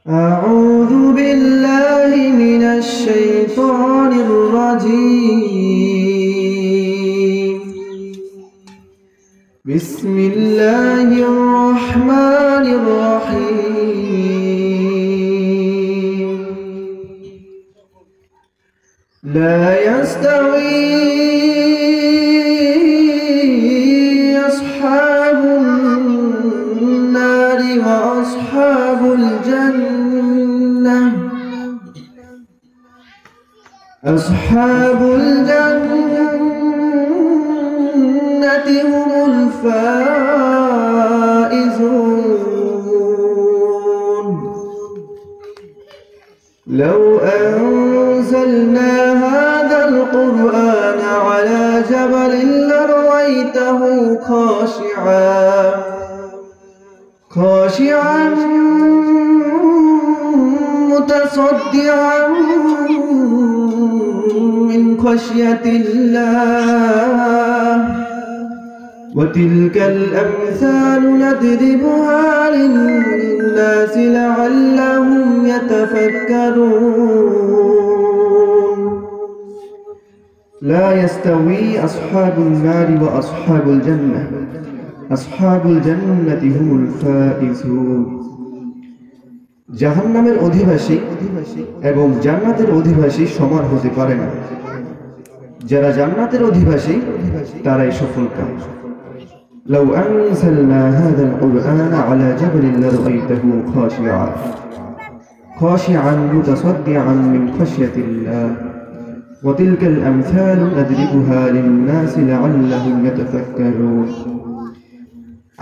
أعوذ بالله من الشيطان الرجيم. بسم الله الرحمن الرحيم. لا يستوي أصحاب النار وأصحاب الجنة. أصحاب الجنة هم الفائزون. لو أنزلنا هذا القرآن على جبل لرأيته خاشعا متصدعا من خشية الله. وتلك الأمثال نضربها للناس لعلهم يتفكرون. لا يستوي أصحاب النار وأصحاب الجنة. أصحاب الجنة هم الفائزون. জাহান্নামের অধিবাসী এবং জান্নাতের অধিবাসী সমান হতে পারে না। যারা জান্নাতের অধিবাসী তারাই সফলকাম। لو أنزلنا هذا القرآن على جبل لرأيته خاشعا متصدعا من خشية الله. وتلك الأمثال نضربها للناس لعلهم يتفكرون.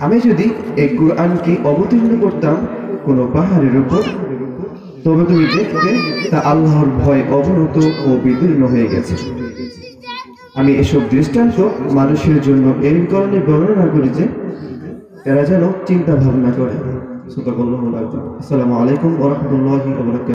আমি যদি এই কুরআনকে অবতীর্ণ করতাম কোনো পাহাড়ের উপর, তবে তুমি দেখতে তা আল্লাহর ভয় অবনত ও বিদীর্ণ হয়ে গেছে। আমি এসব দৃষ্টান্ত মানুষের জন্য এই কারণে বর্ণনা করি যে এরা যেন চিন্তা ভাবনা করে। আসসালামু আলাইকুম ওয়া রাহমাতুল্লাহি ওয়া বারাকাতুহু।